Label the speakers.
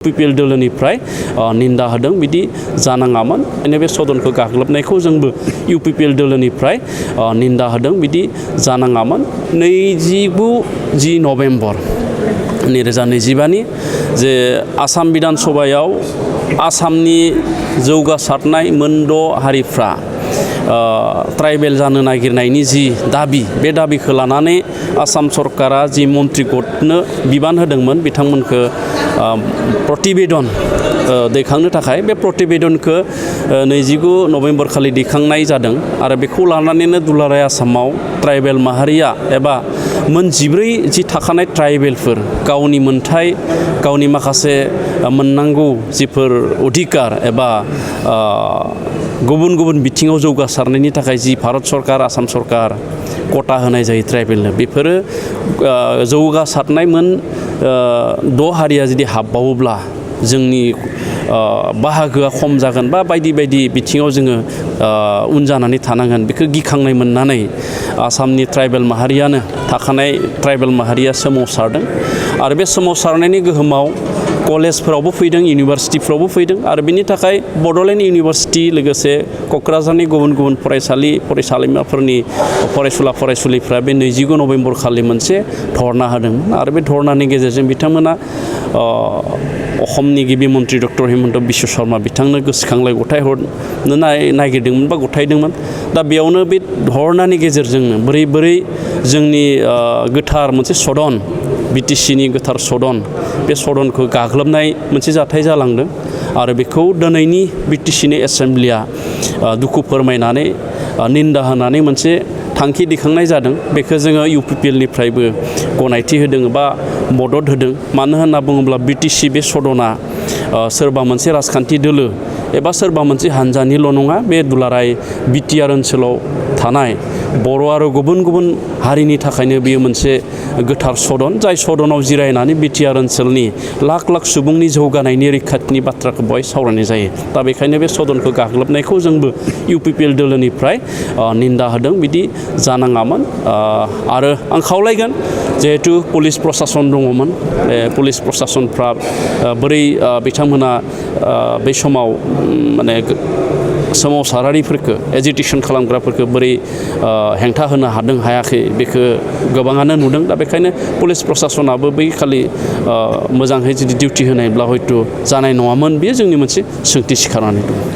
Speaker 1: UPPL दोलोनिफ्राय निन्दा होदों बिदि जानाङामोन बे सदनखौ गाग्लोबनायखौ जोंबो UPPL दोलोनिफ्राय निन्दा होदों बिदि जानाङामोन 29 नभेम्बर 2025 जे आसाम बिधान सभायाव आसामनि जौगासारनाय मोनद' हारिफ्रा ट्राइबेल जानो नागिरनायनि जि दाबि बे दाबिखौ लानानै आसाम सरकारा जि मन्त्रि गटनो बिबान होदोंमोन बिथांमोनखौ प्रतिवेदन दैखांनो थाखाय बे प्रतिवेदनखौ 29 नभेम्बर खालि दैखांनाय जादों आरो बेखौ लानानैनो दुलाराय आसामाव ट्राइबेल माहारिया एबा मोन 14 जि थाखानाय ट्राइबेलफोर गावनि मोनथाय गावनि माखासे मोननांगौ जिफोर अधिकार एबा गुबुन गुबुन बिथिङाव जौगासारनायनि थाखाय जि भारत सरकार आसाम सरकार कोटा होनाय जायो ट्राइबेलनो बेफोरो जौगासारनाय मोन 6 हारिया जुदि हाबबावोब्ला जोंनि बाहागोआ खम जागोन बा बायदि बायदि बिथिङाव जोङो उन जानानै थानांगोन बेखौ गिखांनाय मोननानै आसामनि ट्राइबेल माहारियानो थाखानाय ट्राइबेल माहारिया सोमावसारदों आरो बे सोमावसारनायनि गोहोमाव कलेजफोरावबो फैदों इउनिभारसिटिफ्रावबो फैदों आरो बिनि थाखाय बड'लेण्ड इउनिभारसिटि लोगोसे क'क्राझारनि गुबुन गुबुन फरायसालि फरायसालिमाफोरनि फरायसुला फरायसुलिफ्रा बे 29 नभेम्बर खालि मोनसे धरना होदोंमोन आरो बे धरनानि गेजेरजों बिथांमोना असमनि गिबि मन्त्रि डक्टर हिमन्त बिश्व शर्मा बिथांनो गोसोखांलाय गथाय हरनो नागिरदोंमोन बा गथायदोंमोन दा बेयावनो बे धरनानि गेजेरजोंनो बोरै जोंनि गोथार मोनसे सदन BTC नि गोथार सदन बे सदनखौ गाग्लोबनाय मोनसे जाथाय जालांदों आरो बेखौ दिनैनि BTC नि एसेम्ब्लिया दुखु फोरमायनानै निन्दा होनानै मोनसे थांखि दिखांनाय जादों बेखौ जोङो UPPL निफ्रायबो गनायथि होदों बा मदद होदों मानो होनना बुङोब्ला BTC बे सदना सोरबा मोनसे राजखान्थि दोलो एबा सोरबा मोनसे हानजानिल' नङा बे दुलाराय BTR ओनसोलाव थानाय बर' आरो गुबुन गुबुन हारिनि थाखायनो बेयो मोनसे गोथार सदन जाय सदनाव जिरायनानै BTR ओनसोलनि लाख लाख सुबुंनि जौगानायनि रैखाथिनि बाथ्राखौ बेवहाय सावरायनाय जायो दा बेखायनो बे सदनखौ गाग्लोबनायखौ जोंबो UPPL दोलोनिफ्राय निन्दा होदों बिदि जानाङामोन आरो आं खावलायगोन जिहेतु पुलिस प्रशासन दङमोन बे पुलिस प्रशासनफ्रा बोरै बिथांमोना बै समाव माने सोमावसारारिफोरखौ एजिटेसन खालामग्राफोरखौ बोरै हेंथा होनो हादों हायाखै बेखौ गोबाङानो नुदों दा बेखायनो पुलिस प्रशासनाबो बै खालि मोजाङै जुदि डिउटि होनायब्ला हयथ' जानाय नङामोन बेयो जोंनि मोनसे सोंथि सिखारनानै दं